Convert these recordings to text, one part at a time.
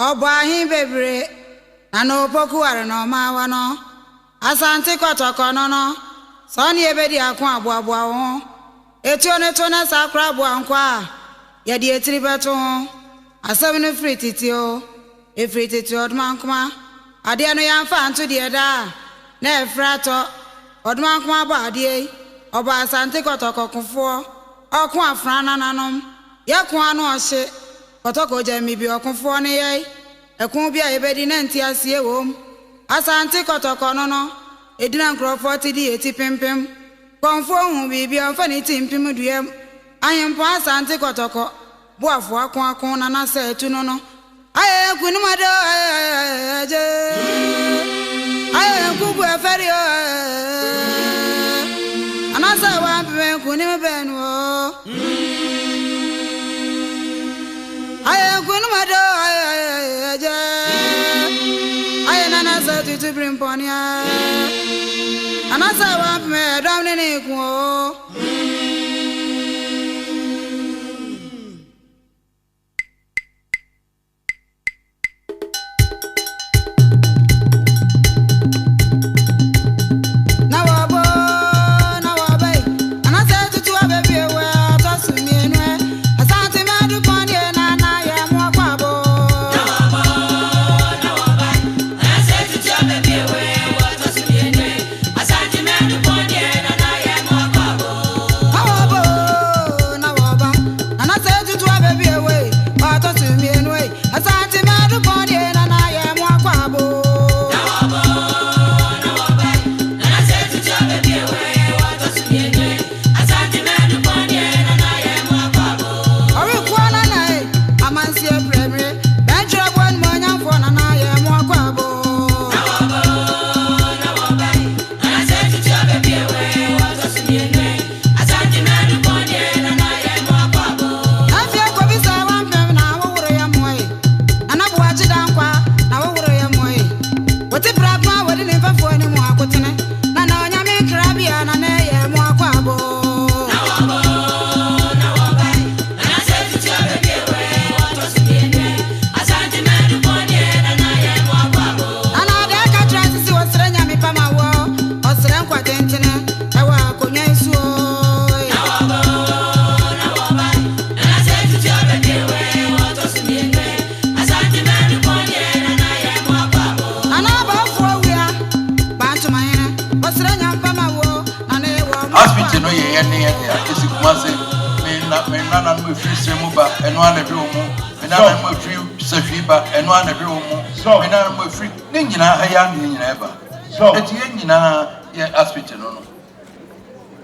Obahi bebre ano poku are no mawa no asante kotoko no so ne ebedi akon aboabo ho etuo ne to na sakra abo ankwa ye de etiri beto ho asem no frititio efrititio odmankoma ade no yamfa anto de da na efrato odmankoma ba ade oba asante kotoko kofo okon afrana nanom ye kon anu ohye Kotoko jemi bi okunfo ne ye ekun bia ebedi na nti asie wom asante kotoko no edina nkrofo ti di eti pimpim konfo hu bi onfa ni timpim duem ayempo asante kotoko boafo akon na na sa etu no aye kunu mado aye kugu eferi anasa wa be kunu benu I couldn't mado I nana said to bring ponya and I saw me down in equal.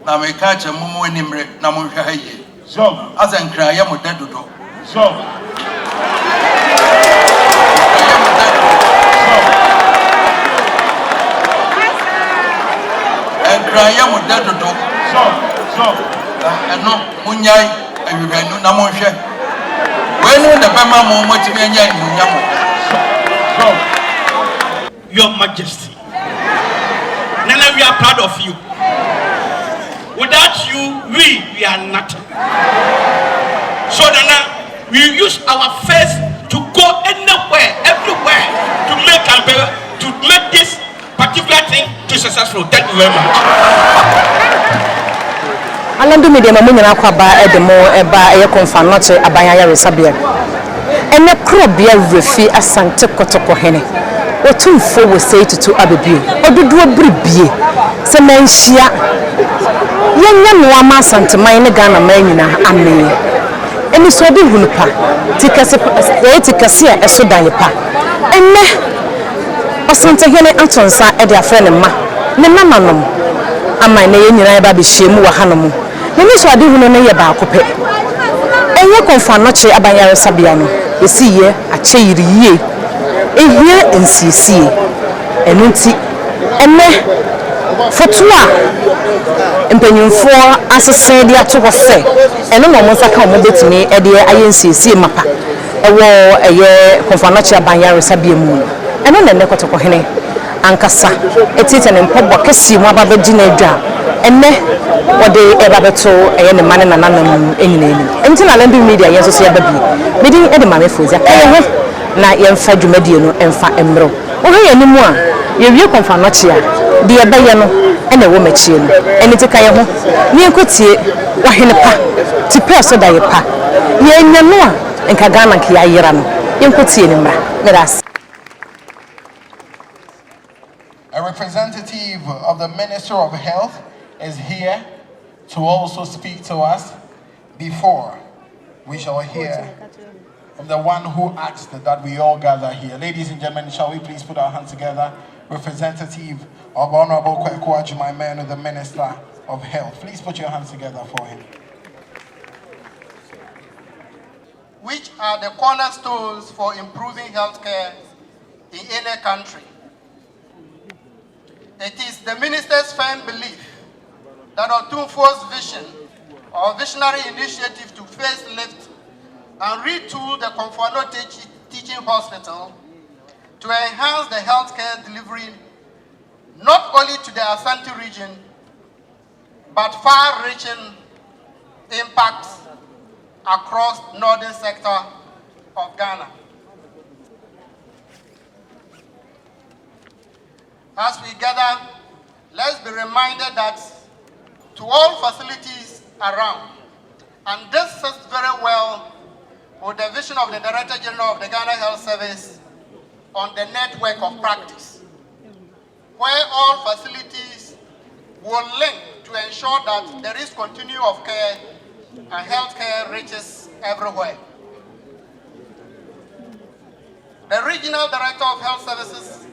Na me catch a mumu nimre na mo hwa haye so asankra ya moda dodo so enkra ya moda dodo so eno munyai ahwehanu na mo hwe wenu da bema mo motimi anya nyamo so Your Majesty, Nana, we are proud of you. Without you, we are nothing. So Nana, we use our face to go anywhere, everywhere to make this particular thing to successful. Thank you very much. Alandu Media mamunya kwa ba edemo eba eye konfa noche abanya resabia. Ene krobia refi asante kotoko hene. Otumfo we say to abebie. Odudu obribie. Se menhia yenya no ama santeman ne Ghana man nyina ame eni so de hunupa tikase a eso dan pa enne osante hene atonsa e de afre ne ma ne mama nom ama ne yenyina e ba be hiemu wa hanom ne ni so de hunu ne ye ba akopɛ enye konfa no che abanyare sabia no esiye akyeyiri yie ehia ensiesie enunti enne fotua empanyimfo asese de ato ho se eno no mo saka mo betimi e de ayensiesie mapa ewo eye konfanachi abanyare sabia mu eno ne nekotoko hene ankasa etite ne mpobbo kesi mu ababeji na adwa enne wode ebabeto eye ne mane nananam enyina eni enti na Alandu Media yenso so yababi medin e de mamefozi akaye ho na yɛmfa dwumadie no ɛmfa mmrɛw wohɛ yɛ nimu a yɛwie kɔmfa nɔkye a de yɛbɛyɛ no ɛna ɛwɔ mɛkyie no ɛne te ka yɛ ho ne yɛnkɔtie wahene pa ti pɛ so da yɛ pa yɛnya no a nka Ghana nka yɛayera no yɛnkɔtie ne mmra medas. A representative of the Minister of Health is here to also speak to us before we shall hear from the one who asked that we all gather here. Ladies and gentlemen, shall we please put our hands together? Representative of Honorable Kweku Agyeman, the Minister of Health. Please put your hands together for him. Which are the cornerstones for improving healthcare in any country. It is the Minister's firm belief that Otumfuo's vision or visionary initiative to facelift and retool the Komfo Teaching Hospital to enhance the healthcare delivery not only to the Asante region, but far-reaching impacts across the northern sector of Ghana. As we gather, let's be reminded that to all facilities around, and this fits very well with the vision of the Director General of the Ghana Health Service on the network of practice, where all facilities will link to ensure that there is continuity of care and healthcare reaches everywhere. The Regional Director of Health Services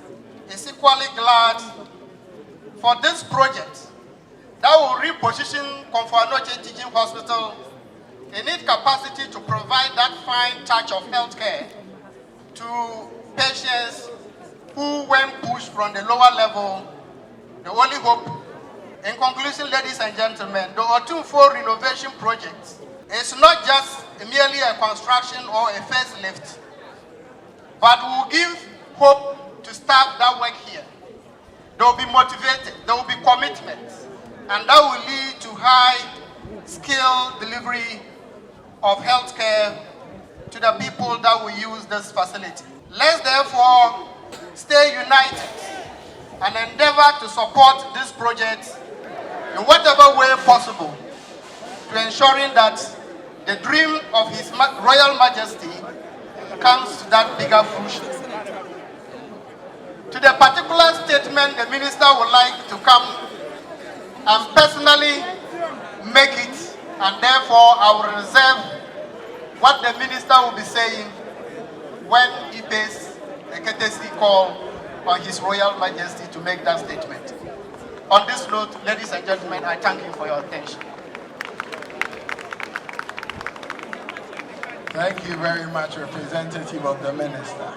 is equally glad for this project that will reposition Komfo Teaching Hospital in its capacity to provide that fine touch of healthcare to patients who, when pushed from the lower level, the only hope. In conclusion, ladies and gentlemen, the Otumfuo renovation project is not just merely a construction or a facelift, but will give hope to staff that work here. They will be motivated, there will be commitment, and that will lead to high-skill delivery of healthcare to the people that will use this facility. Let's therefore stay united and endeavor to support this project in whatever way possible to ensuring that the dream of His Royal Majesty comes to that bigger fruition. To the particular statement, the Minister would like to come and personally make it, and therefore I will reserve what the Minister will be saying when he pays a courtesy call on His Royal Majesty to make that statement. On this note, ladies and gentlemen, I thank you for your attention. Thank you very much, representative of the Minister.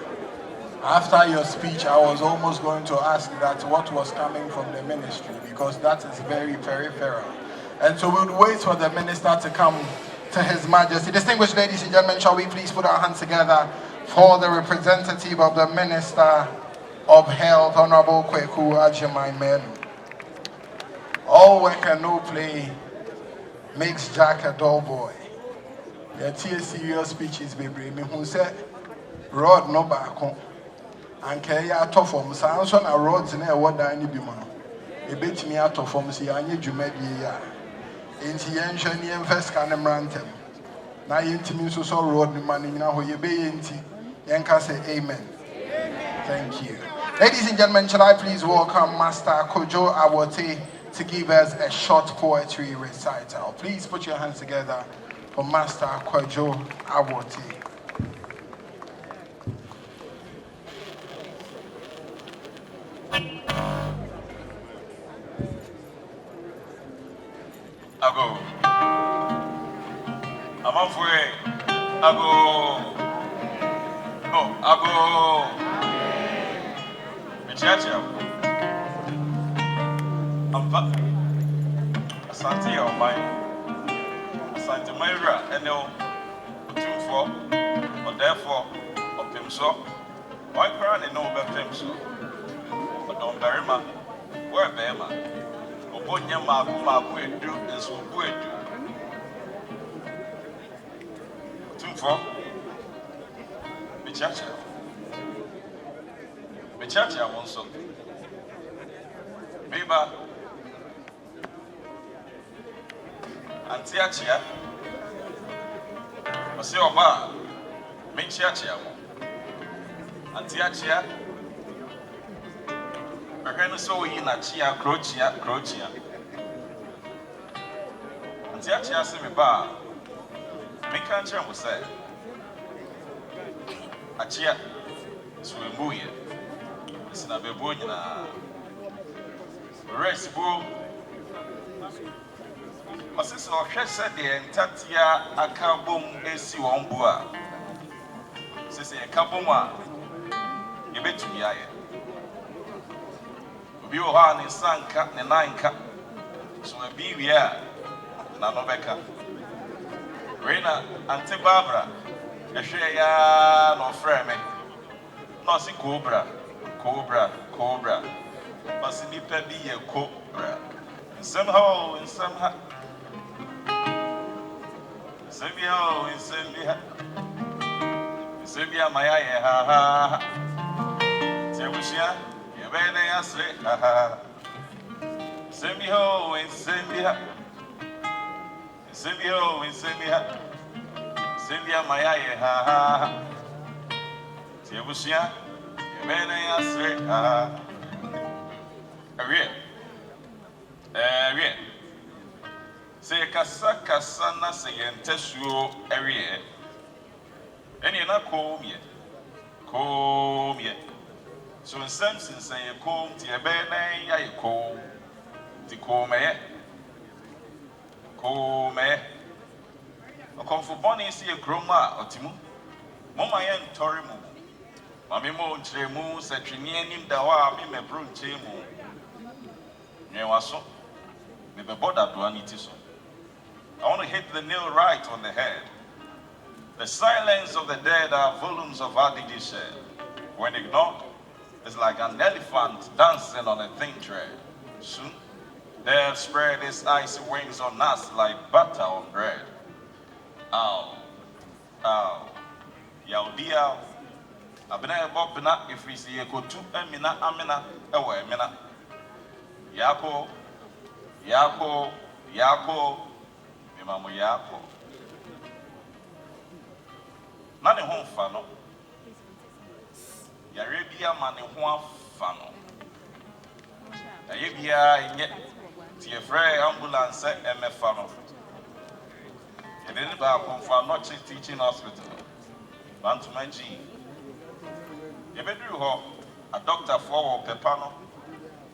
After your speech, I was almost going to ask that what was coming from the ministry, because that is very peripheral. And so we'll wait for the Minister to come to His Majesty. Distinguished ladies and gentlemen, shall we please put our hands together for the representative of the Minister of Health, Honorable Kweku Agyeman. All work and no play makes Jack a dull boy. The serious speeches, baby. Me who said, Rod no back home. And carry out of form. Sounds on a roads in a word I need you, man. A bit me out of form. See, I need you, media. In the engine, you first can rantem. Now, you intimate so road the money now, you be inti. Yanka say amen. Thank you. Ladies and gentlemen, shall I please welcome Master Kojo Awote to give us a short poetry recital. Please put your hands together for Master Kojo Awote. Ago. I'm on way. Ago. Oh, ago. Michacha. I'm back. Asante on my Asante Myra and no 2-4 or therefore of him so. Why crying no better him so? But don't bury ma. Where Bema? Obonya Maku edu is Ubu edu. 2-4. Michacha. church I want so. Biba. Antiachia. Ose oba. Me chiachia mo. Antiachia. Behwe no so yi na chia krochia. Antiachia se me ba. Me kan chere mo say. Achia. So embuye. Sina bebo nyina. Rest bo. Masisi ohwe se de ntatia akabom esi won bo a. Sisi akabom a yebetu yaye. Obi o ha ne sanka ne nanka. So abi wi a na no beka. Reina Auntie Barbara ehwe ya no frɛ me. No si cobra. Masi nipa bi ye cobra. Somehow. Sembia maya ye ha. Tebushia ye bene ya sre ha. Sembia. Sembia maya ye ha. Tebushia ye bene ya sre ha. Awie. Se kasa na se yentesuo awie. Eni na komie. So nsem sinse ye kom ti ebe na ya ye kom. Ti komeye. Okonfo boni si ye kroma otimu. Mama ye ntori mu. Mami mo nchire mu se twini anim da wa mi mebru nche mu. Nyewaso. Me be boda do aniti so. I want to hit the nail right on the head. The silence of the dead are volumes of RDD said. When ignored, it's like an elephant dancing on a thin thread. Soon, death spread its icy wings on us like butter on bread. Ow. Yaudia. Abena bopina if we see a kotu emina amina ewe emina. Yako. Mimamo yako. Nani hon fano. Yarebia mani hon fano. Yayebia inye. Tiefre ambulance fano. Yedeni ba konfa teaching hospital. Bantumaji. Yebedru ho a doctor for pepano.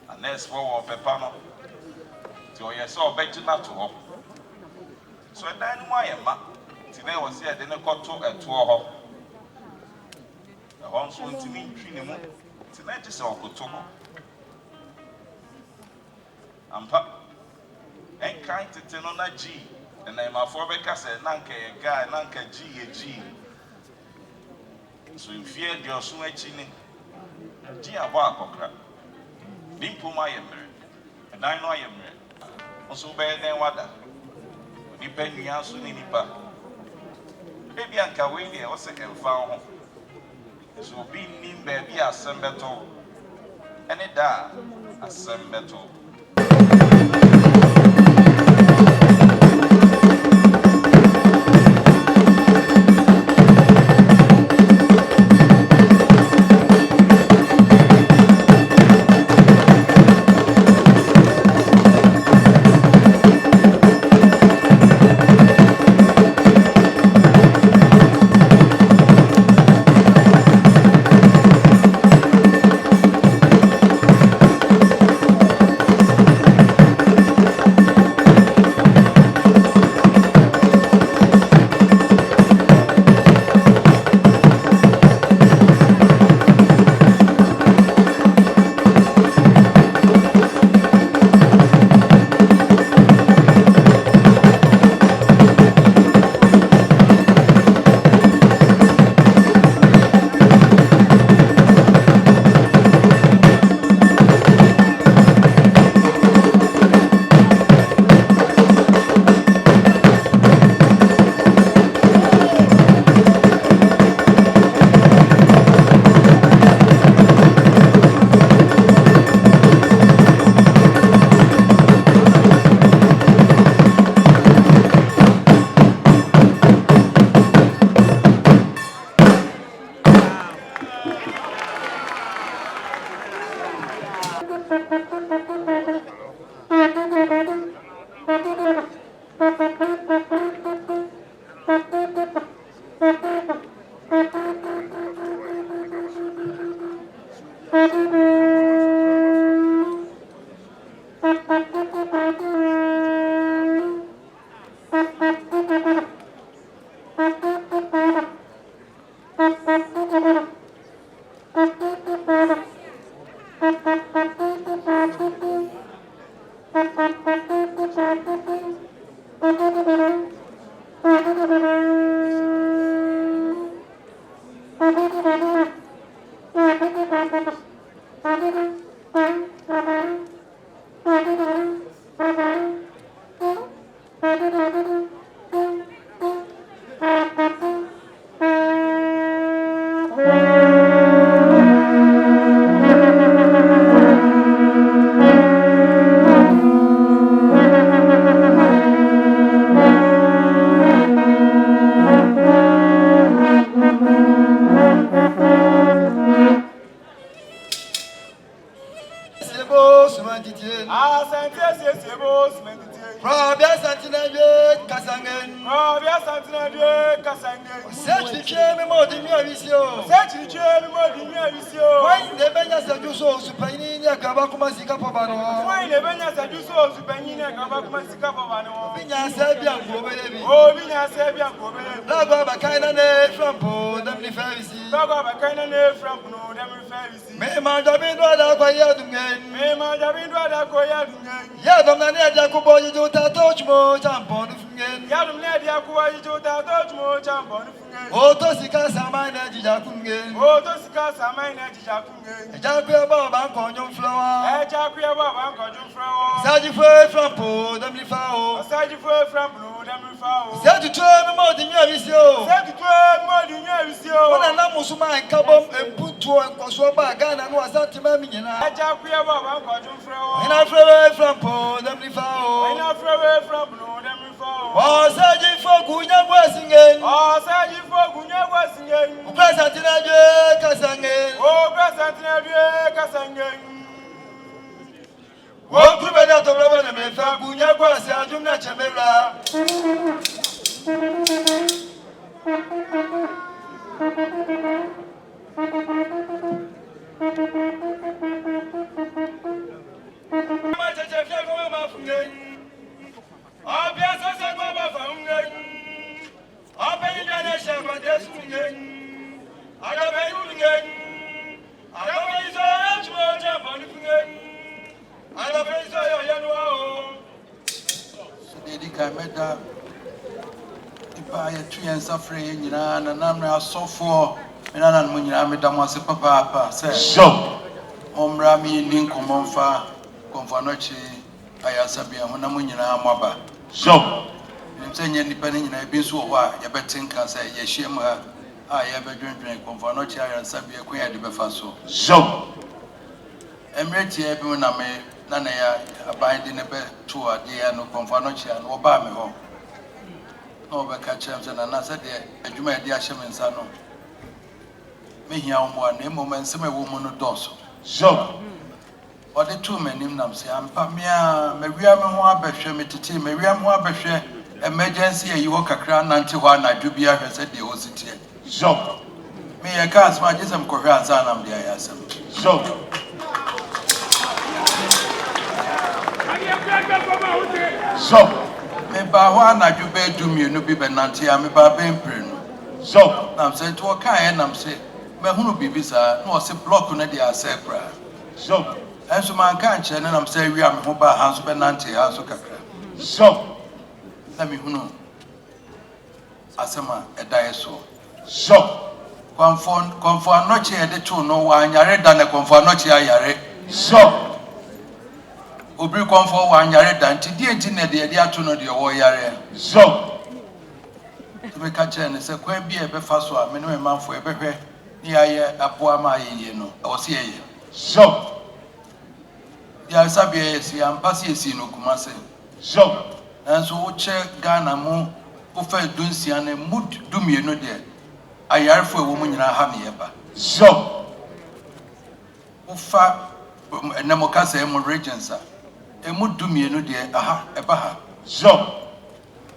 A nurse for pepano. So you saw Bettina to her. So then why am I? Today was here, then I got to a tour. The horns went to me, Trinimo. Tonight is all good to her. I'm pap. Ain't kind to tell on a G. And I'm a four-baker said, Nanka, a guy, Nanka G. So you fear your switching. G, a bark, Dimple my ember. And I know I am. Also better than water. Depending on Sunipa. Baby Anka Winnie was second found. So be named baby as some battle. And it da as some battle. Emergency, you walk a crown until one I do be a said the OCT. So, me a cast my just some Korean son of the ISM. So, me by one I do bed to me, no be benanti, I'm a baby print. So, I'm saying to a kind, I'm saying, me who be visa, no, say block on the Asepra. So, and so my can't, and I'm saying we are mobile house benanti, house of Kakra. So, let me know. Asema edayeso. So, confirm noche de two no one yare than a confirm noche yare. So, Ubri confirm one yare than TD the idea to know the war yare. So, to make a chain is a quaint be a befaswa, minimum man for a bepe near a poor my no, I was here. So, Yasabi, I'm passing no Kumase. So, and so check Ghana mo ofa dunsia na mood dumie no de ayarfo ewo mu nyina ha ne yeba so ofa enamokasa emo regency emu dumie no de aha eba ha so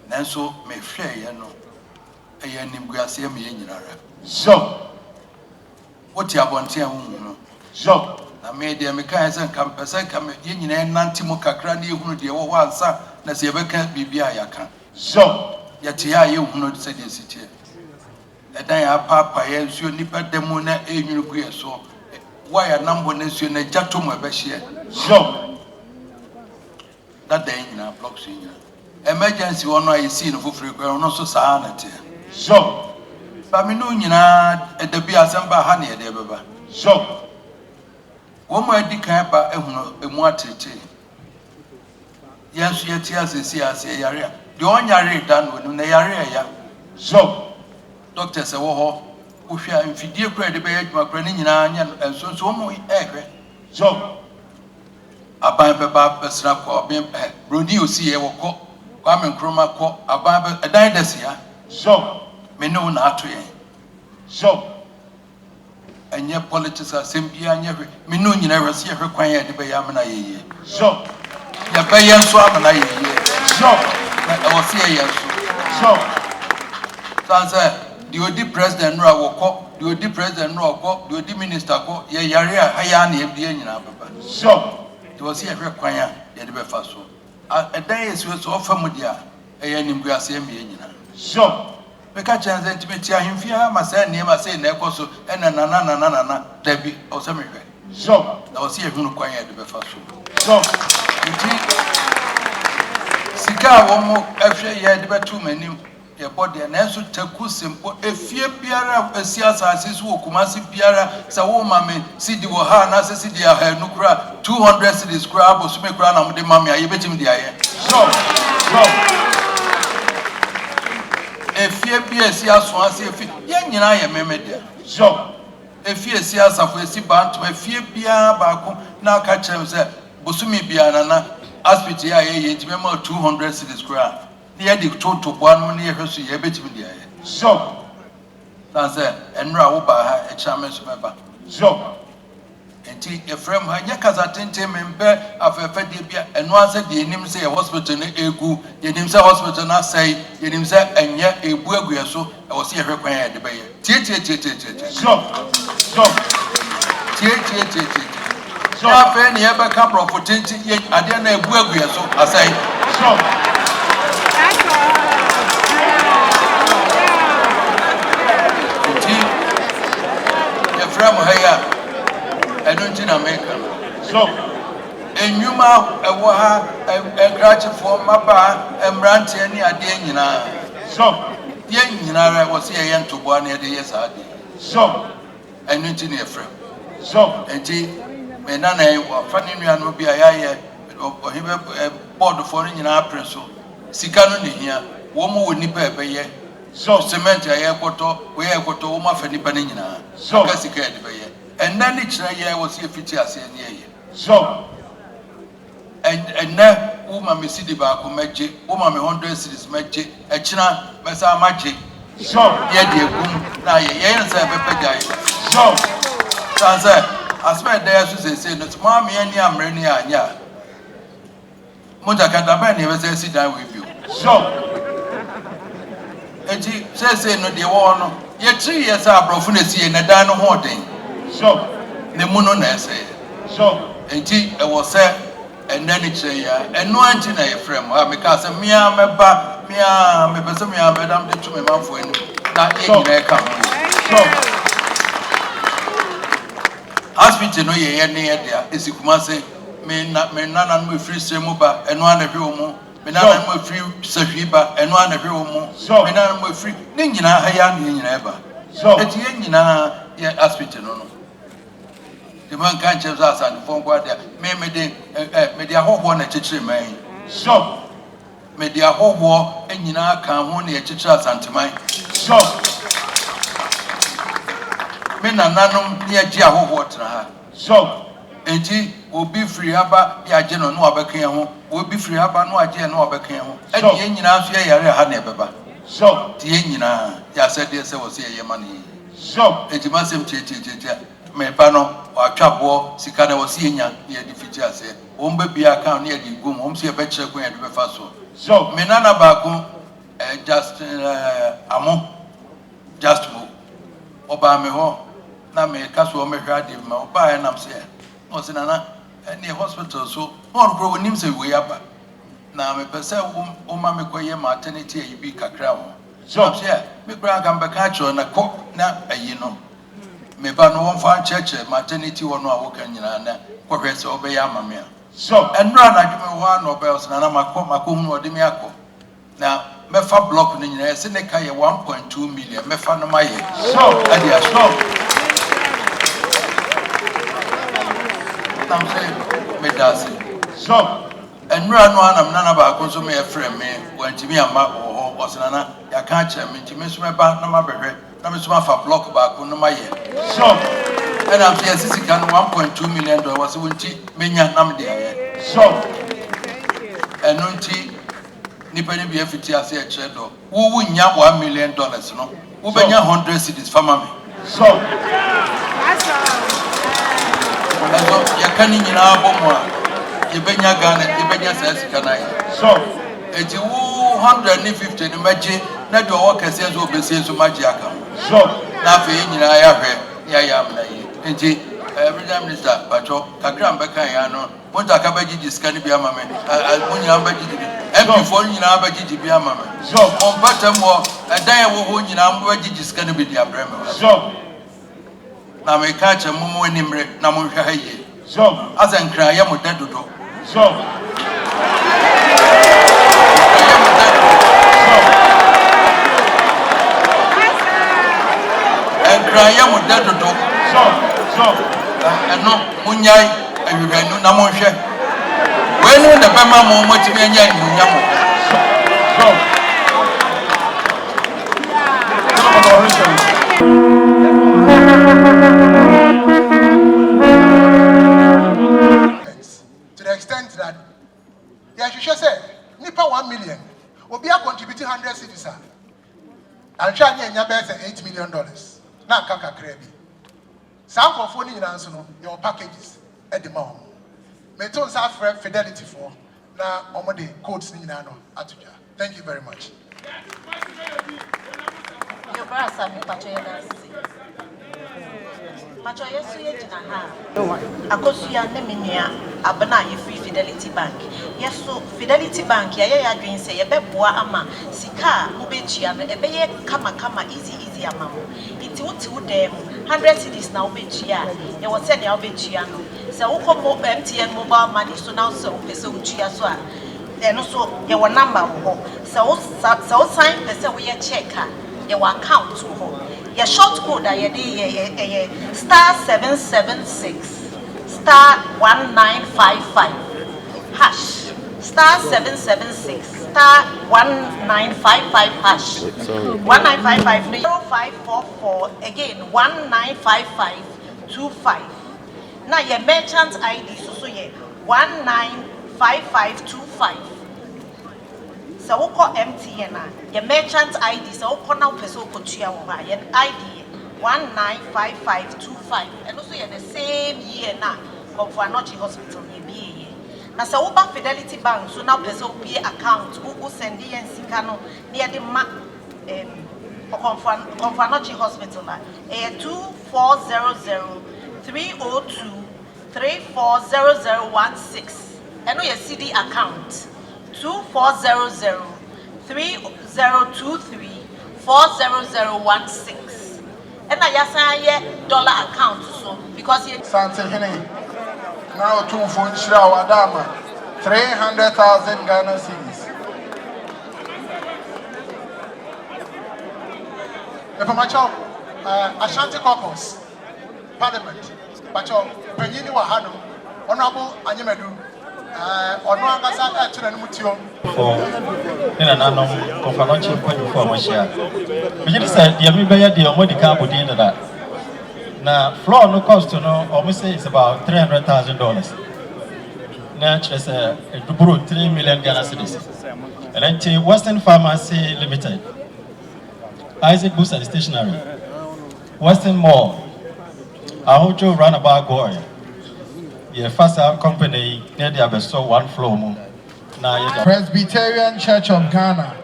nanso me hwe ye no eye nimguase me ye nyinara so woti abonte ahunu no so na me de me kan se kan pese kan me ye nyina nante mo kakra na ehunu de wo wansa na se yebeka bibia yaka so yete ya ye hunu se de sitie edan ya papa ye nsuo nipa demu na enwunu ku ye so wire number na nsuo na jato mo ebe hye so that day nyina blocks nyina emergency one no I see no fofure kwa no so saa na te so But me no nyina e da bi asamba ha na e de beba. So, Wo mo adi kan ba ehunu emu atete. Yansu yeti asesi ase yare a. De onyare da no na yare ya. so, Doctor se wo ho. Wo hwia mfidie kura de be adwuma kura ni nyina anya enso so mo ehwe. so, Aban beba besra ko obem brodi osi ye wo ko. Kwame Nkrumah ko aban be edan desia. so, Me no na ato yen. so, Enye politics asembia anya hwe. Me no nyina hwese hwe kwan ye de be ya mena yeye. so, Ya be ye nso amena yeye. so, Na e wo se ye nso. so, Sanse the odi president no awoko, the odi president no awoko, the odi minister ko ye yare a haya na e bia nyina baba. so, It was here kwan a ye de be fa so. Edan yesu so ofam dia eye nimguase em ye nyina. so, Meka chance intimate ahemfia ma say name say na ekoso ena na dabi o se mehwe. so, Na o se ehunu kwan ye de be fa so. so, Nti sika wo mo ehwe ye de be tu manim ye body na enso taku simpo efie biara asiasa asisu okumasi biara sa wo ma me sidi wo ha na se sidi ya ha nukura 200 cedis kura abosu me kura na mo de ma me aye betim de aye. so, Efie bi asiaso ase efi ye nyina ye memede. so, Efie siasa fo esi bantu efie biara ba ko na aka chem se bosumi biara na hospital ya ye ntime ma 200 cedis kura. Near the total one near her, so you bet me. so, That's it, and Rauba, a charmless member. so, And tea a friend, Yakas attend and bear of a fedibia, and once said the name say a hospital in Egu, the name say hospital not say, the name say, and yet a buguia so I was here required the bay. so, so, So, I find the ever couple of potential yet I didn't know buguia so I say, so, from here, I don't in America. so, And you ma a waha a cratch for my bar and branch any idea. so, Yen was here young to 1 year, yes, I did. so, And not in a frame. so, And tea, may none or funny man will be a or him a board of foreign in our principle. Sicano here, woman would nip a bay. So cement a airport, we have got to Oma Fenipanina. So, and then each year was here 50 years. so, And now, woman, Missy de Baco magic, woman, 100 cities magic, a china, Massa magic. so, Yet, dear boom, now ye answer Peppa. so, Sansa, I spent there to say, no, Mammy, and Yam Renia, ya. Montacatabani never says sit down with you. so, And she says, no, dear one, yet 3 years are profanity and a dino hoarding. so, The moon say, so, and she was said. And then it's and no antina frame, because a mea meba, mea, me person, madame, the 2 months for not in come. so, Hospital no ye near there, is it Kumase, may none and we free Semuba, and one of you, may none and we free Sahiba, and one of you, so, may none we free Ningina, Hayan, never. so, At Yenina, ye hospital no. The man can't choose us and phone what there. May their whole one at Chitri May. so, May their whole war and you know come only at Chitras and to mine. so, Men are none near Jaho water. so, And he will be free about the agenda no Abacan, will be free about no idea no Abacan. And the engine out here, Haneba. so, The engine, ya said, yes, I was here, your money. so, And you must have me pano or chapel, Sicana was seeing ya near the feature. Say, baby account near the boom, home see a better going to be fast. so, Menana Baku, just amo, just move. Oba me ho, na me kaso me hwade ma oba na mse. No se nana, any hospital so, no grow nim se we aba. Na me pese o ma me koye maternity e bi kakra ho. So me bra ga mbeka cho na ko na ayi no. Me ba no won church maternity wo no awoka nyina na ko hwese obe ya amame. so, Enra na dwume ho na obe o se nana makọ hu no ode me akọ. Na mefa block no nyina se ne ka ye 1.2 million mefa no ma ye So, adia so nam say me dase so, enura no anam nana ba ko so me frɛ me wantimi ama ho osenana ya ka kyerɛ me ntimi so meba na ma behwɛ na me so ma fa block ba ko no ma ye so, and I'm saying sika no 1.2 million was wonti menya nam de aye so, eno nti nipa ni bia fiti ase e kyerɛ do wo nya $1 million no wo benya 100 cedis fama me so. Eso ya kan nyina abomo a ye benya Ghana ye benya sika na ye So, enti wo 150 ni magye na de wo kase so obesi so magye aka so, na fe nyina ya hwɛ ya ya amna ye enti Prime Minister Pacho kakra mbeka ya no monta ka bagiji sika ni bia mame munya bagiji MP4 nyina bagiji bia mame so, on patam wo edan wo ho nyina bagiji sika ni bi dia breme so, na me ka che mumu animre na mo hwa haye so, azankra ya mo dadodo so, enkra ya mo dadodo so, eno munyai ehwehwanu na mo hwe wenu na bema mo motimi anya nhunya mo so. To the extent that yeah, she said, Nipa 1 million will be contributing 100 cities. And China and Yabes $8 million. Now, Kaka Krebi. Some of phone in answer your packages at the moment. Metons have fidelity for now, Omode codes in Nano Atuja. Thank you very much. Your brother, Pacho yesu ye jina ha. Akosu ya neminia abana ye free Fidelity Bank. Yeso Fidelity Bank ya adwin se ye beboa ama sika ubetua no ebeye kama easy ama mo. Iti wuti dem 100 cedis na ubetua. Ye wo se na ubetua no. Se wo MTN mobile money so now so pese utua so a eno so ye wo number wo. Se wo sign pese wo ye check a ye wo account wo. Your short code that you star 776 star 1955 hash star 776 star 1955 hash 1955 0544 again 195525 now your merchant ID so ye 195525 so we call MTN your merchant ID so we call now person ko tua wo ha your ID 195525 and also you the same year now of Anochi Hospital ye be na so we back Fidelity Bank so now person be account who send the sika no near the ma of Anochi Hospital na 2400 302 340016 and no your CD account 2400 3023 40016 and I just dollar account so because you Santa Hene now 2 phone shrawa dama 300,000 Ghana cedis. If I'm a child, Ashanti Caucus, Parliament, Pacho, Penini Wahano, Honorable Anyemedu. For in an unknown confidential point before my share. But you said, the Amiba, the Omodica would end that. Now, floor no cost to know, almost say it's about $300,000. Now, just a borrow 3 million Ghana cedis. And then Western Pharmacy Limited, Isaac Books and Stationery, Western Mall, Ahojo Runabout Boy. Yeah, first company near the Abeso 1 floor. Presbyterian Church of Ghana,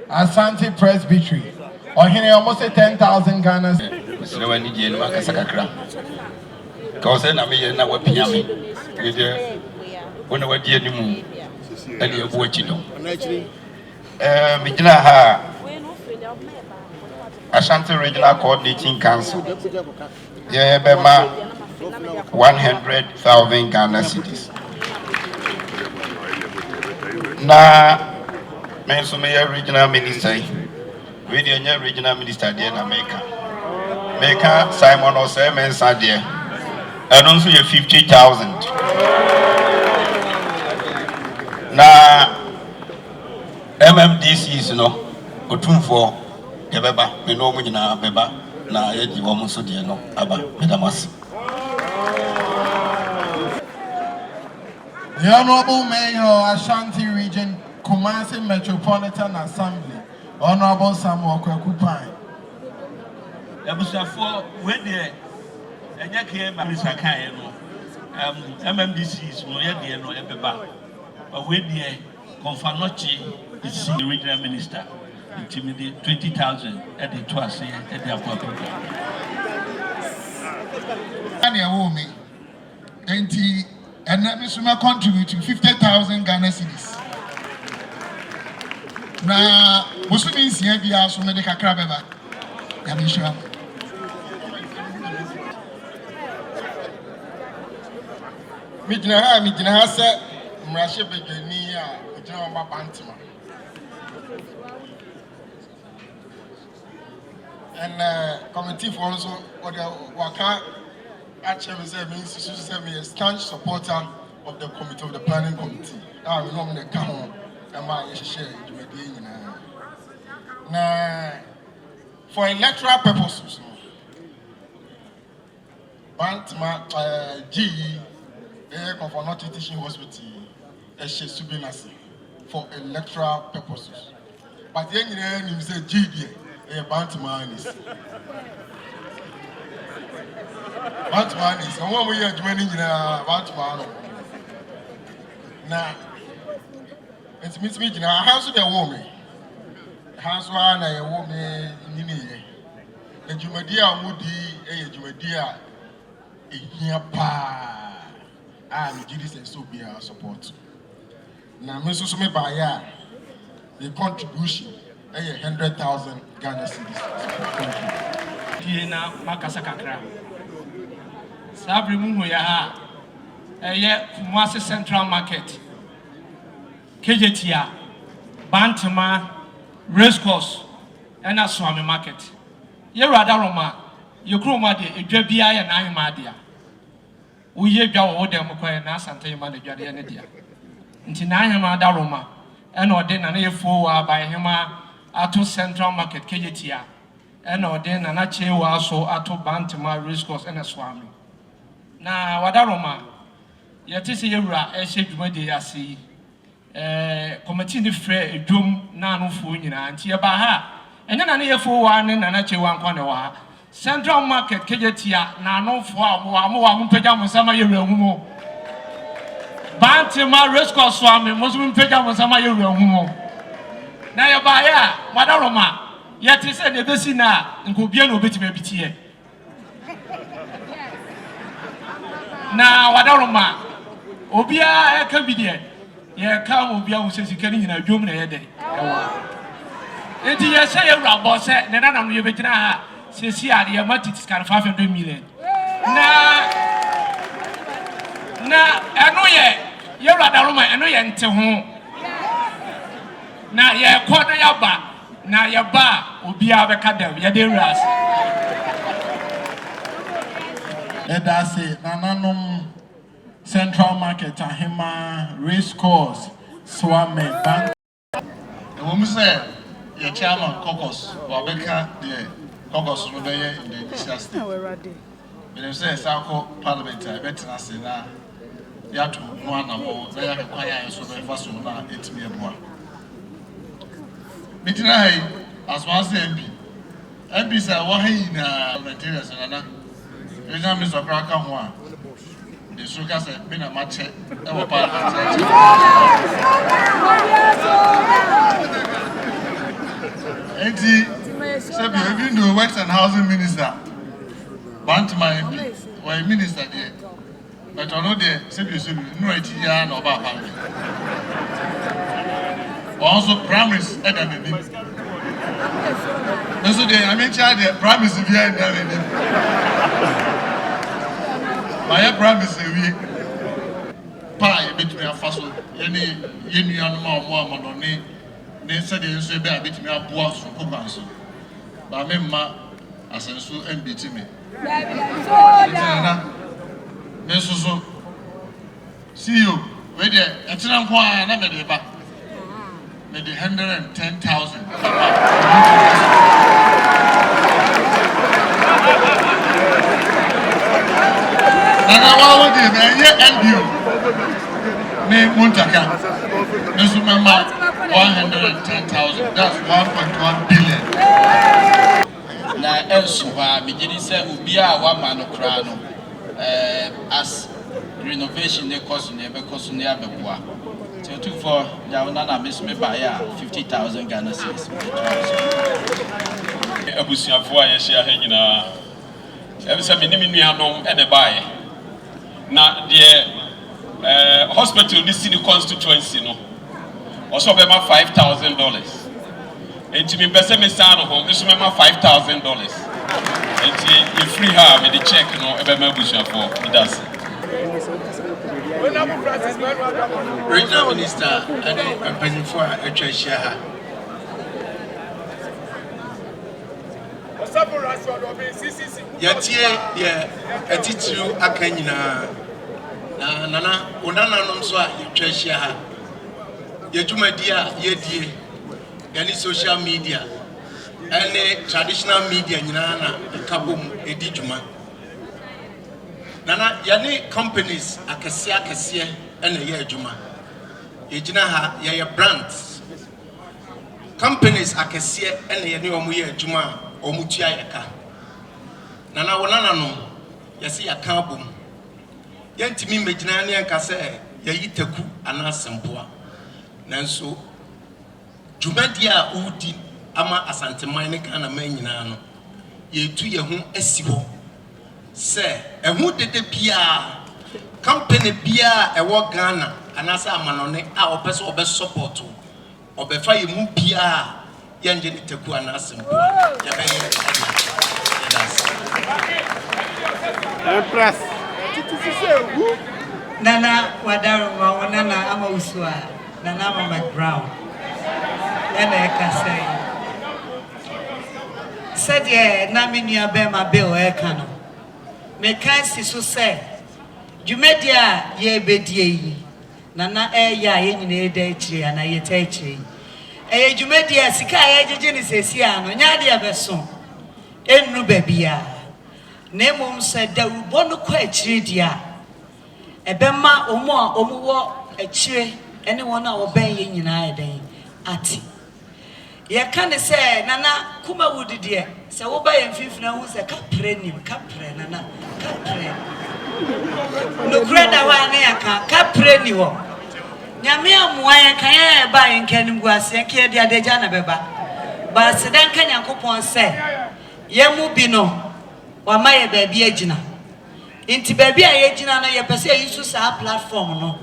Asante Presbytery. Or here almost 10,000 Ghana. So when you get a sacra, because then I mean, I will pay me with the when I was dear moon and you're watching them. Mijina Ashanti Regional Coordinating Council. Yeah, Bema 100,000 Ghana cedis. Na Men so me regional minister. We the regional minister there in America. America Simon or Simon Sadia. And also you 50,000. Na MMDCs no otumfo kebeba me no mu nyina beba na ye di wo so de no aba medamas. The Honorable Mayor, Ashanti Region, Kumasi Metropolitan Assembly, Honorable Samuel Kwekupai. Ebusafo we de enya ke ma misaka no MMDCs no ye de no ebeba we de Confanochi is the regional minister. Intimidate 20,000 at the twice at the appropriate. And let me contribute to 50,000 Ghana cedis. Now, Muslim is here, we are so many Kakrabeba. Yamisha. Midna said, Mrashe Begenia, John Bantima. And committee for also what the Waka actually said means to say me a staunch supporter of the committee of the planning committee. Now we normally come home and my share now for electoral purposes. Bantama GE Confanochi Teaching Hospital Subinasi for electoral purposes. But the engineer say GD Bantama is. Bantama is and one we are joining in Bantama. Now it's me now how's the woman? How's one a woman in the Jumadia Moody a Jumadia here pa and Judas and so be our support. Now, Mrs. Mebaya, the contribution 100,000 Ghana cedis. Thank you. Diena Makasakakra. Sabri Muya, Kumasi Central Market, KJTia, Bantama, Racecourse, and a Swami Market. Yeradaroma, Yokroma de Jabia and Ayamadia. We hear Jaw Odem and Santa Yamada Jadianadia. Ntinayama Daroma, and ordain an A4 by Hema Ato Central Market KJTia, and ordain an Achewa so Ato Bantama, Racecourse, and a Swami. Na Wadaroma, Yatisi Yura, Eship Mediasi, committee the fair, Drum Nanu Funina, and Tiabaha, and then an A4 and an Achewan Quanawa. Central Market KJTia, Nano for Moa Pejam Sama Yumo. Bantima Racecourse Swami, Muslim Pejam Sama Yumo. Nayabaya, Wadaroma, yet is a Nebesina, and Kubiano Bitime. Now, Wadaroma, Obia Kabidia, ye come Obia who says you can in a doom a day. It is a say a rabbi said, then I'm your veteran. Says here, the amount is 500 million. Na, I know you're at Roma, I know you're into home. Now, you're quarter your bar. Now, your bar will be our cadam, your dear Ras. Let us say, Nananum Central Market, Ahima, Racecourse, Swami, Bank. The woman said, your chairman, Cocos, Wabeka, the Caucus in the disaster. But if say South Parliament, I bet I say now, you have to one or more, they have a quiet so very fast on that 8 million. Midnight, as one say MP. MP said, why in materials and another? You know, Mr. Kraken one. The sugar said, been a match, ever Parliament. So you even the Works and Housing Minister, Bantama MP, or a minister there. But I know the CBC, no idea no about how. Also, promise at the name. So I mentioned the promise if you are in the my promise we pie between a fossil, any union more money. ne said the use be a bit me aboa so kokwanso ba me ma asenso mbiti me na me so see you we dey etena nko a na me dey ba me dey 110,000 na wa wo dey na ye MBO me muntaka me so me ma 110,000. That's 1.1 billion. Na elsewhere, beginning say ubia wa manokrano as renovation they cost in because in the abeboa. So two for Jawana miss me by 50,000 Ghana cedis. Abusia for a share hanging every 7 minutes and a buy. Now the hospital this city constituency no. Also, about $5,000. And to me, best me stand home. This remember $5,000. And you free her with the check, you know, about my bush for it does. Regional Minister and the President for a church here. Yet, yeah, a teacher, a canina. Nana, Unana, so you church here. Yejuma dia yedie yani social media and traditional media nyina na kabom edi juma nana yani companies akese and ye adwuma yegina ha ye brands companies akese and ye ne omo ye adwuma omutua yeka nana wonana no yesi yaka bom yentimi megina ne anka se ye yitaku anasempoa nanso jumadia udi ama asanteman ne kana man nyina no yetu ye ho asiwo se ehu dede bia company bia ewo Ghana anasa amanone a opese obe support obefa ye mu bia ye nje niteku anasempo ye be ye press nana wadaru wa nana ama usua Nana McBrown and I can say said ye na me nua be ma bill e ka no me kan si so say dwumedia ye bedie yi nana ya ye nyina e da akire ana ye ta akire e dwumedia sika ye jeje ni sesi ano nya de abeso ennu babia na emom se da ubo no kwa akire dia ebema omo a omuwo akire anyone or obey in iden ati. Ye can say, Nana, Kuma would dear, so obey and fifth now who's a capre, Nana, capre. No credit one capre, Yamia Moya can buy in Kenguas, and care the Adejana Beba. But Sedan Kanya coupon say, Yamu Bino, or my baby agina. Inti baby agina, your per se used to say platform no.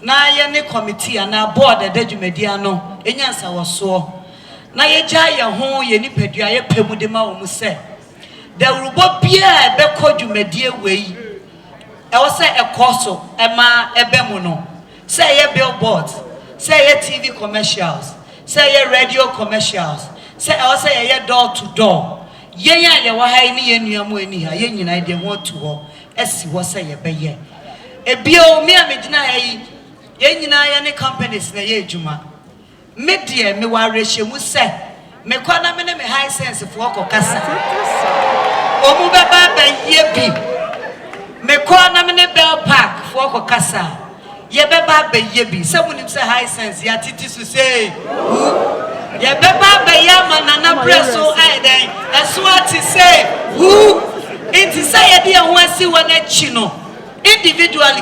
Na ye ne committee na board edwumedia no enyansa woso na ye gya ye ho ye nipadua ye pemu de ma wo mu se da rubo bia e be kodwumedia wei e wo se ekoso e ma ebe mu no se ye billboards se ye TV commercials se ye radio commercials se e wo se ye door to door ye yan ye wo ha ni ye nuamu ani ha ye nyina de ho to ho esi wo se ye be ye e bio mi amegina yi yenyina ya ne companies na ye adwuma media me wa rehye se me kwana me ne me high sense fo kokasa omu beba ba ye bi me kwana me ne bell park fo kokasa ye beba ba ye bi se munim se high sense ya titi su say ye beba ba ya manana presso aiden eso ati say who it say ye de ho asi wona chi no individually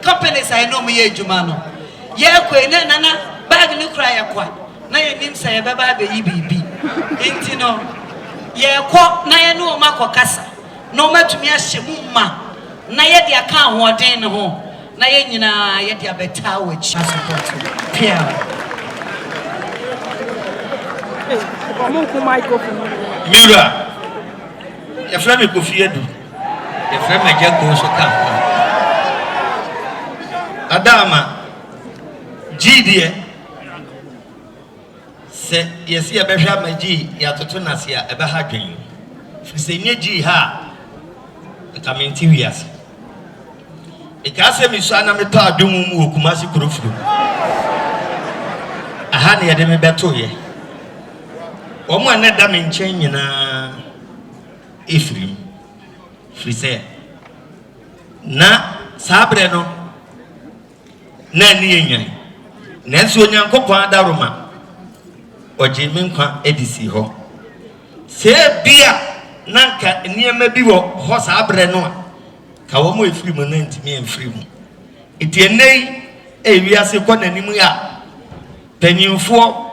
companies I know me adwuma no ye kwe na nana bag ni kra ya kwa na ye nim say beba be yi bibi enti no ye kwo na ye no makokasa no matumi ahye mu ma na ye de aka ahoden ne ho na ye nyina ye de abeta wachi support pia Mira ye fra me Kofi Edu ye fra me Jago so ka Adama Gidie se yesi ebehwa magi yatoto nase a ebeha dwen fise nyeji ha nkamenti wiase ikase miso ana meto adwum mu okumasi kurofuru aha ne yede me beto ye omo ane da me nchen nyina efrim frise na sabre no na ni enyan nanso onyankopon adaroma oje me nkwa edisi ho se bia nanka niema bi wo ho sabre no ka wo mo efiri mo na ntimi enfiri mo itienei ewiase kɔ nanim ya panyimfo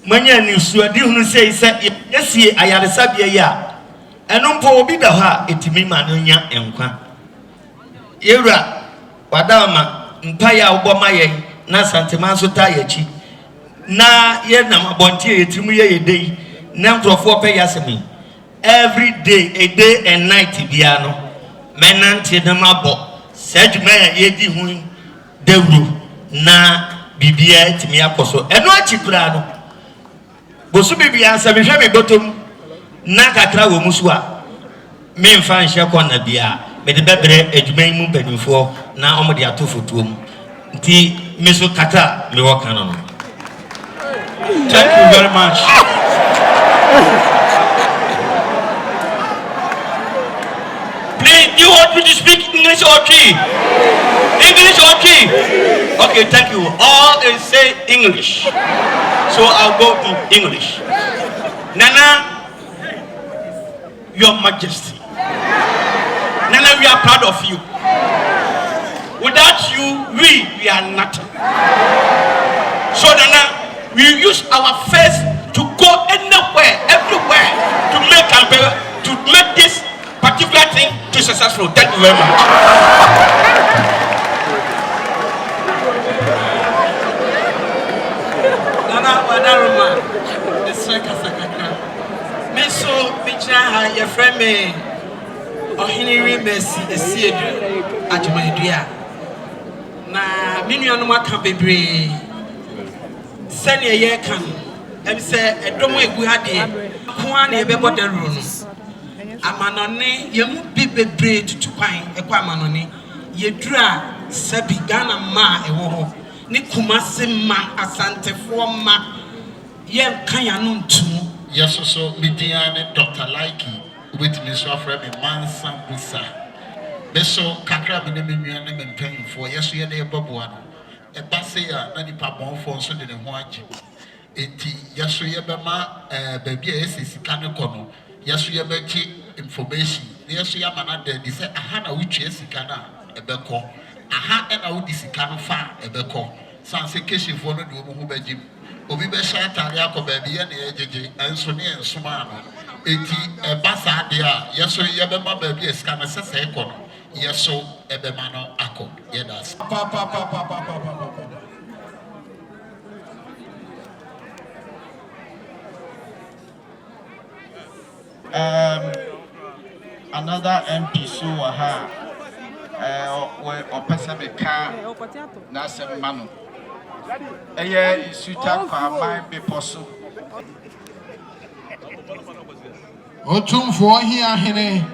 manya ni suadi hunu sei sɛ yesie ayaresa bia ya ɛno mpo obi da hɔ a etimi ma no nya enkwa yewura wadama mpa ya wobɔ ma yɛn na santema so ta yachi na ye na mabonti yetimu ye yedei na nkrofo pe yasemi every day a day and night bia no menante na mabo sadwuma ye di hu dawru na bibia etimi akoso eno achipra no bosu bibia asami hwe me botom na kakra wo musu a me mfa nhye kona bia me de bebre adwuma mu panimfo na omo de atofotuo mu nti meso kata me wo kana no. Thank you very much. Please, do you want me to speak English or Tree? English or Tree? Okay, thank you. All they say English. So I'll go in English. Nana, Your Majesty. Nana, we are proud of you. Without you, we are nothing. So Nana, we use our face to go anywhere, everywhere, to make this particular thing to successful. Thank you very much. Nana Wadaruma, the Sakasakaka. Meso Picha, your friend me, or Henry Messi, the Seed, Ajumadia. Na Minianuma Cabebre. Senior year can say a domo eguhade kwa na ebebo da ru no amanone yemu bibebre tutu kwan ekwa amanone yedura sabi Ghana ma ewo ho ni kumase ma asantefo ma ye kan ya no ntumu yes so media ne Dr. Laiki with me so afra me mansa busa beso kakra me ne menua ne mpanfo yes ye na eboboa no ebase ya na nipa bonfo so de ne ho agye enti yeso ye bema baabi a esisika ne kono yeso ye beki information yeso ya mana de say aha na wutwe sika na ebeko aha na wudi sika no fa ebeko sanse keshifo no de omo ho bagim obi be sha tare akoba bi ye na ejeje enso ne ensoma no enti ebasa de a yeso ye bema baabi esika na sese ekono yeso ebema no akọ yedas another MP so aha or person be car na sem manu eye suta kwa mai be poso otumfo hi ahene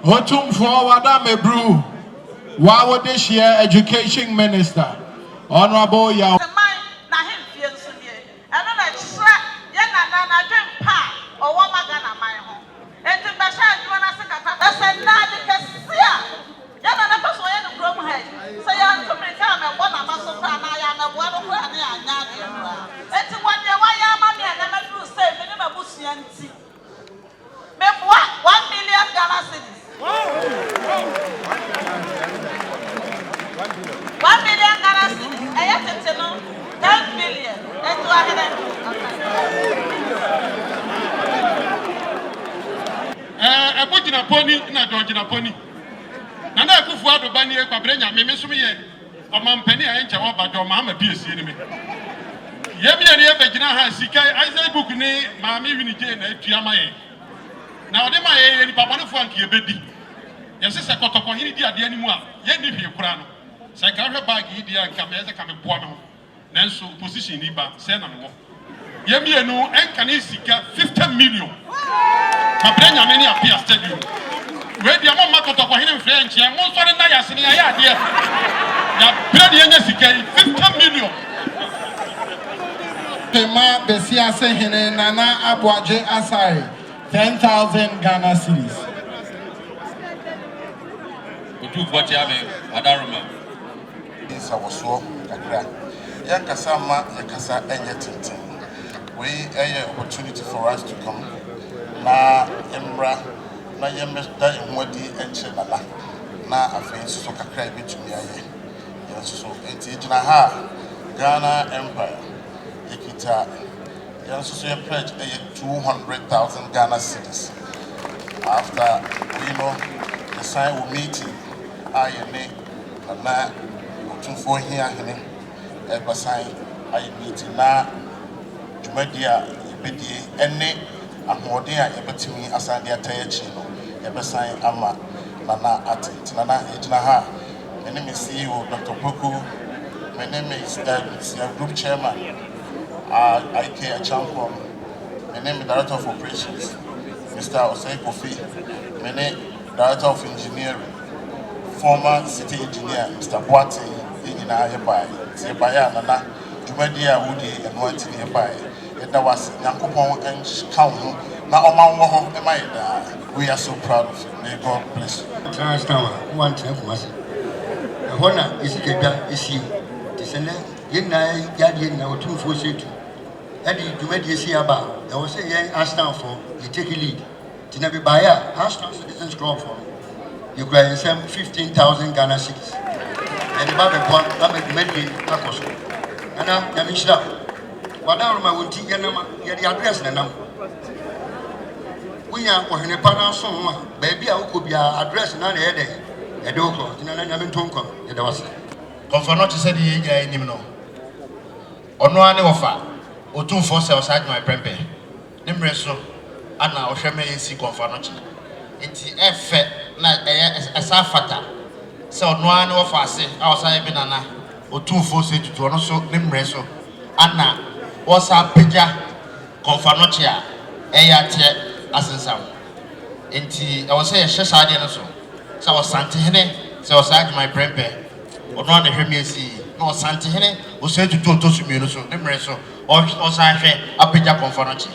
Otumfo Wadame Brew, Wawadeshia Education Minister, Honorable Yao. 1 million Ghana cedis. I have to know 10 billion. And to a Bujina pony, not Georgina pony. Nana Kufuado Bani, Cabrena, Mimisuye, or Mampeni, and Jawaba, your mamma, Pierce, enemy. Yemi and Yabagina has Sika, Isaiah Bukune, Mammy Vinijane, Tiamae. Now, they may any Papa Funky, baby. Yes, it's a Cotocohini, the anymore. Yet, if you crown. Sakara bag, Idia, Cameza, Camepuano. Nanso, position Iba, Senamo. Yemi and no, and can Sika 50 million. Mabrenya many appear stadium. Where the amount of Cotocohini French, and most of the Nayas in the idea. Now, Brady 50 million. Tema Besia Sehene Nana Abwaje Asai 10,000 Ghana cedis. Utu kwa tiame adaruma. Isa waso kakra. Yankasama yakasa enye tintin. We a opportunity for us to come. Na emra na yemda enwadi enche nana. Na afin so kakra bitumi aye. Yanso enti gina ha Ghana Empire. Yanso pledge 200,000 Ghana cedis. After the sign will meet I and na 24 here ever sign I meet na Jumedia Ebedi any Amodia Ebetimi Asandia Tayachino ever sign Ama Nana at Nana Ejnaha. My name is CEO Dr. Poku. My name is Group Chairman. I care a champion. My name is Director of Operations, Mr. Osei Kofi. My name Director of Engineering, former City Engineer, Mr. Boate, Engineer hereby. Sebaya Nana, Jumedia Woody, and Wanti hereby. That was Yankopon and Kaunu. Now, Oman, we are so proud of you. May God bless you. Transtower, one time for us. The honor is you. Tisana, Yena, Yadin, or 242. Eddie, you made you see about. I was saying, ask now for you take a lead. Tinabi Baya, Ashton Citizens Club for you grant some 15,000 Ghana cedis. And the Bible point, I'm a medley, Tacoso. And I'm Yamishla. What now, my would take your address now. We are for a panel song, baby, I could be address none a day. A doko, in an Tonko, it was. Confirm to say the age I know. Or no one offer. O 2 for outside my prempe. Nimreso, and now Shame see confirmation. It's F. As a fata. So no one offer say outside banana. O 2 for say to also Nimreso. Anna was a pija confirmatia. Ayat as in some. Inti, I was saying, Shashadi so. So I was Santihene, so outside my prempe. Or not the Hemiasi, no Santihene, who said to Tosu Munuso, Nimreso. Or Safe, a pija conformity.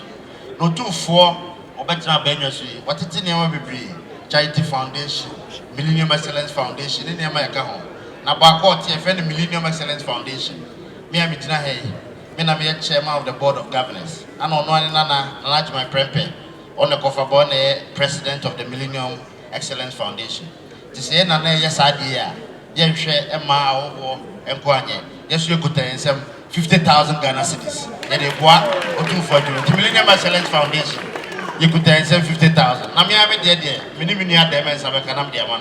No 2 4 or better Benyasi, what it in your baby, Charity Foundation, Millennium Excellence Foundation in America home. Nabako TFN Millennium Excellence Foundation. Me and Mitina Hay, Menamia chairman of the board of governors. And on one Nana, Naj my prempe, on the Kofabone, president of the Millennium Excellence Foundation. To say Nana, yes, idea, yes, share Emma or Empanye, yes, you could tell some. 50,000 Ghana cedis. And they bought or 2 for the Millennium Excellence Foundation. You could tell them 50,000. I'm here, many at them as I can have their one.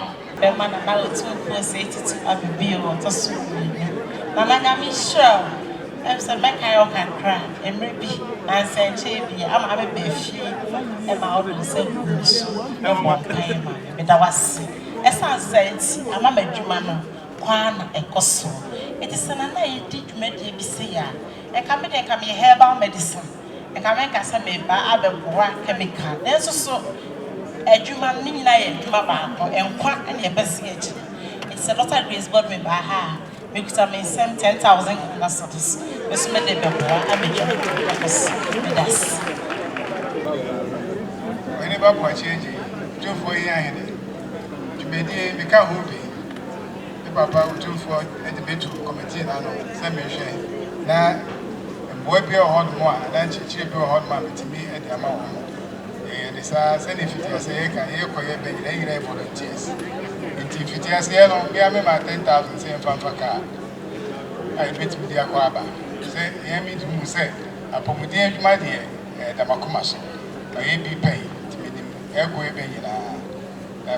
Man, about 2 for 82 of the bill or to sue me. Mamma, I'm sure. I'm some back I can cry and maybe I said, Chavy, I'm a baby and my own self. No one time, but I was as I said, I'm a Jumano, Kwana and Koso. It is an idea to make you see ya. A coming and come herbal medicine. A coming as a member of a chemical. There's also a Juman Nina and Jumaba and Quack and a best. It's a lot of grace, but me by her. Because I may send 10,000 customers. This made the paper. I may get with us. Whenever I change it, 2 for years, you may become holy. Papa would do for a debate committee and send me share. Now, a boy be a hot more, and then she be a hot man to me at the amount. And it's a send if you say, can you call your baby volunteers? In If it is here, we are maybe 10,000 same from car. I bet me the aquaba. Say, hear me to say, a pomadier, my dear, the Macumas. I be paid to me, the airway benina.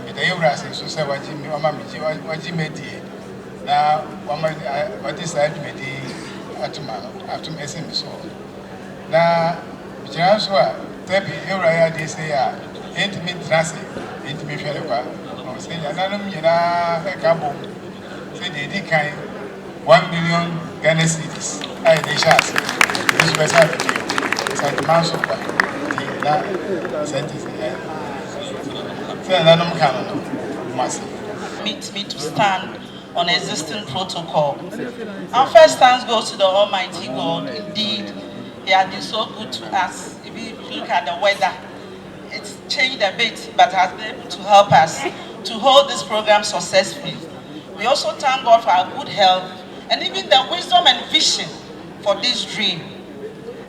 With the Euras, so say what Jimmy did. Now, what is that? After messing me so. Now, Joshua, Tepi, Euraya, they say, ain't me dressing, ain't me Felipa. I say, another cabo. Say, they did kind 1 million Ghana cedis. I they shall say, this was happening. It's like the mouse of that sentence. Say, another canon, massive. Meet me to stand on existing protocol. Our first thanks goes to the Almighty God. Indeed, He has been so good to us. If you look at the weather, it's changed a bit, but has been able to help us to hold this program successfully. We also thank God for our good health and even the wisdom and vision for this dream.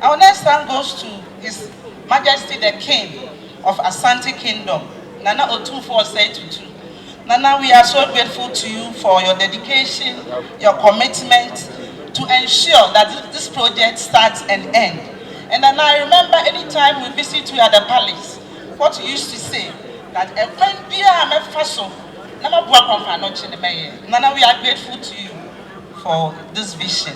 Our next thank goes to His Majesty the King of Asante Kingdom, Nana Otumfuo Osei-Tutu. Nana, we are so grateful to you for your dedication, your commitment to ensure that this project starts and ends. And then I remember anytime we visit you at the palace, what you used to say, that Nana, we are grateful to you for this vision.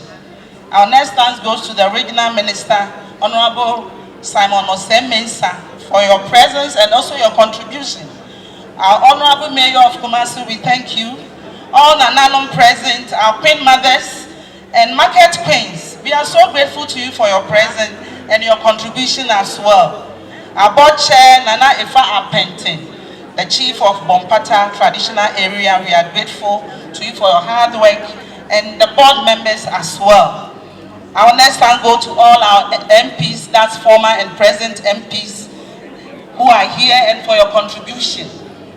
Our next thanks goes to the Regional Minister, Honorable Simon Osei-Mensah, for your presence and also your contribution. Our Honorable Mayor of Kumasi, we thank you. All Nananom present, our Queen Mothers and Market Queens, we are so grateful to you for your presence and your contribution as well. Our Board Chair, Nana Ifa Apentin, the Chief of Bompata Traditional Area, we are grateful to you for your hard work and the board members as well. Our next thank go to all our MPs, that's former and present MPs who are here, and for your contribution.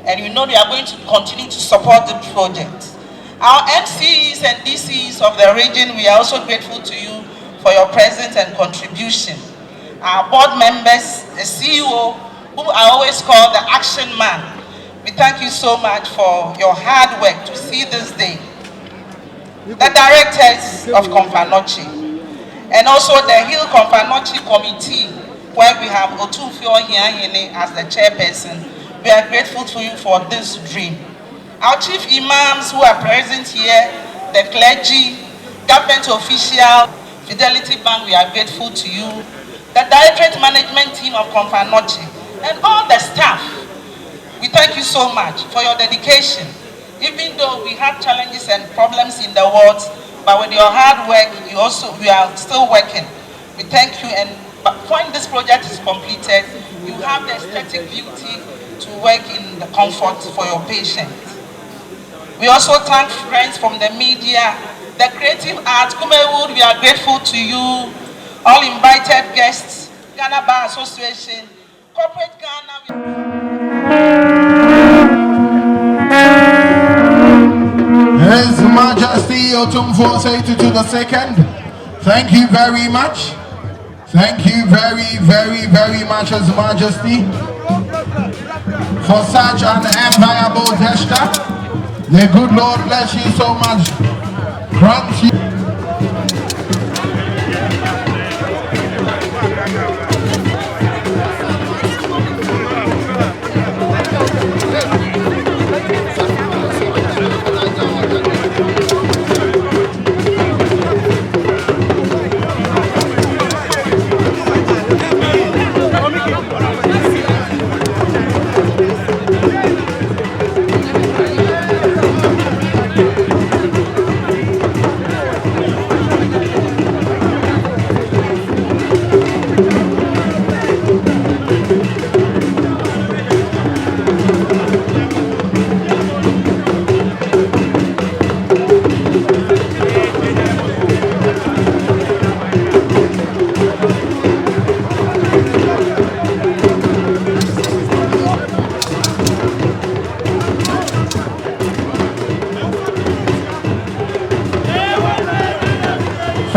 And you know they are going to continue to support the project. Our MCEs and DCEs of the region, we are also grateful to you for your presence and contribution. Our board members, the CEO, who I always call the action man, we thank you so much for your hard work to see this day. The directors of Komfanochi, and also the Hill Komfanochi Committee, where we have Otumfuo Hiahine as the chairperson. We are grateful to you for this dream. Our chief imams who are present here, the clergy, government officials, Fidelity Bank, we are grateful to you. The directorate management team of Komfanochi, and all the staff, we thank you so much for your dedication. Even though we have challenges and problems in the world, but with your hard work, we are still working. We thank you, and when this project is completed, you have the aesthetic beauty to work in the comfort for your patients. We also thank friends from the media, the creative arts, Kumewood, we are grateful to you, all invited guests, Ghana Bar Association, Corporate Ghana. His Majesty Otumfuo Osei-Tutu II, thank you very much. Thank you very, very, very much, His Majesty, for such an enviable gesture. The good Lord bless you so much. Grant you.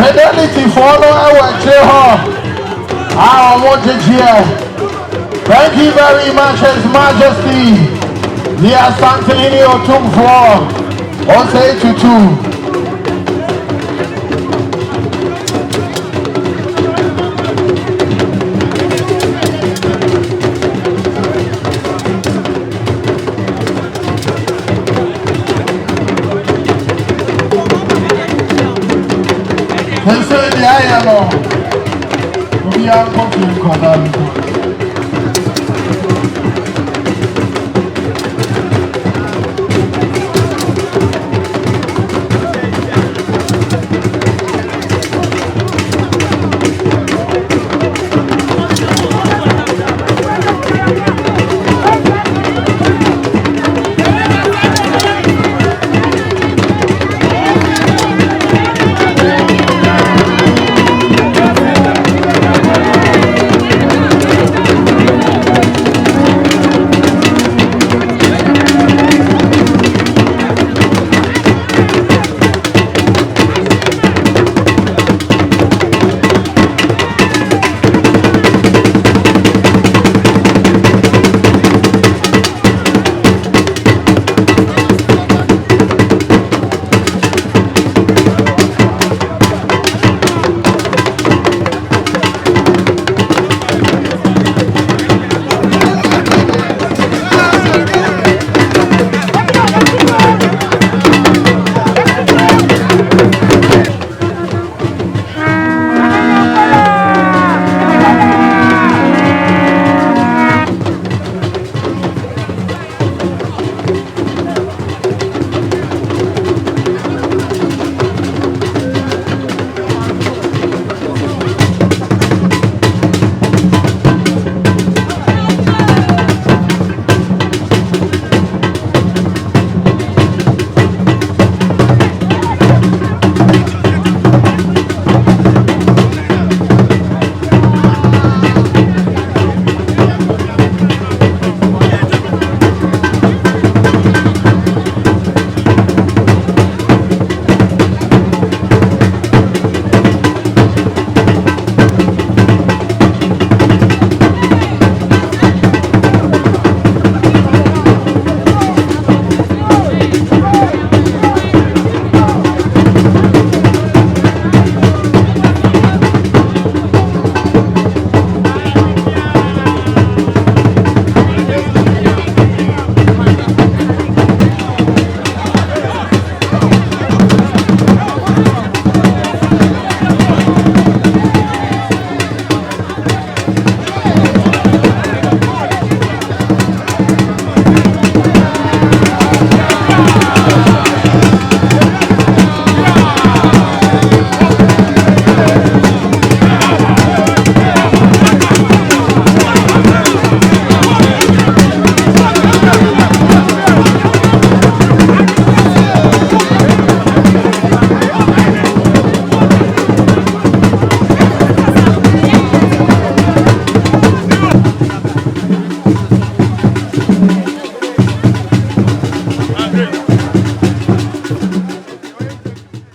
Fidelity follow our Thank you very much, His Majesty. Lia Santelini Otumfo, Ose Tutu. Pensei de Ayano, we are confident because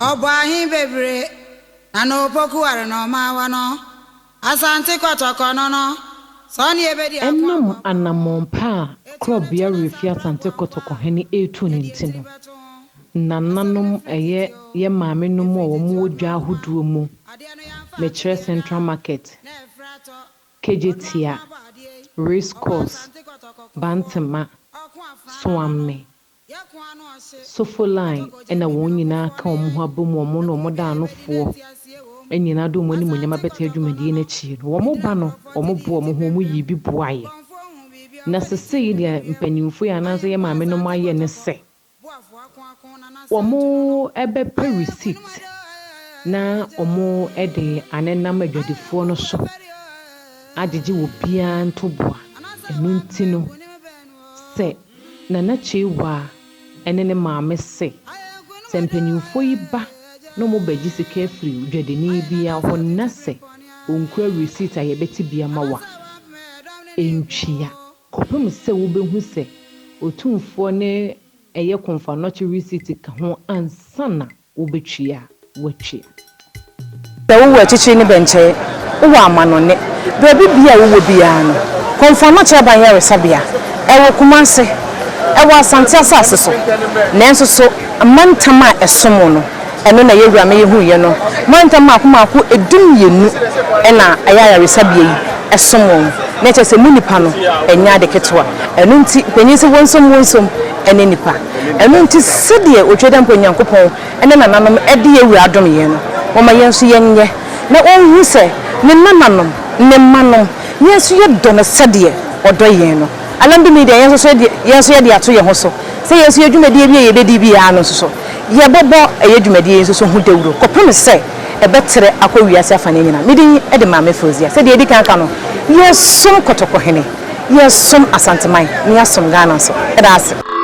Obahin bebre nano poku are no mawa no asante kotoko no no soni ebedi enam anamompa club ya refi asante kotoko hene etu nintino nananom eye ye maame no mu wo mu odwa ahoduo mu mechre central market kejetia race course bantema swame Sofoline ena won nyina ka omo abom omo no omo da anofo enyina do mo ni monyama beta adwumadi na chi no omo ba no omo bo omo ho mu yi bi boaye na sesei de mpanyimfo ya nanso ye maame no maye ne se omo ebe pe receipt na omo ede anenam adwadifo no so agege wo bia ntoboa enu ntino se na na chewa enene maame se sempanyimfo yi ba no mo baji sika free dwadeni bia ho na se onkura receipt aye beti bia mawa entwia kopem se wo behu se otumfo ne eye konfa no chi receipt ka ho ansana wo betwia watwia da wo achichi ne benche wo amano ne baby bia wo bia no konfa no chi ban yare sabia e wo kumase e wa asante asase so nanso so mantama esomo no eno na yewura me yehu ye no mantama akomako edum yenu na ayaya resabie yi esomo na chese munipa no enya de ketwa eno nti penyisi wonsom ene nipa eno nti sedie otweda mpanyankopon ene nananom ede yewura adom ye no woma yenso yenye na onhu se ne nananom ne manom yenso ye do no sedie odo ye no Alandu Media yenso ye de ato ye ho so se yenso ye dwumade bi ye bedi bi ya no so ye bobo ye dwumade yenso so hu dawuro kopem se ebetere akwawiase afane nyina medin e de maame Fozia se de edi kanka no ye som kotoko hene ye som asanteman ne asom Ghana so e da ase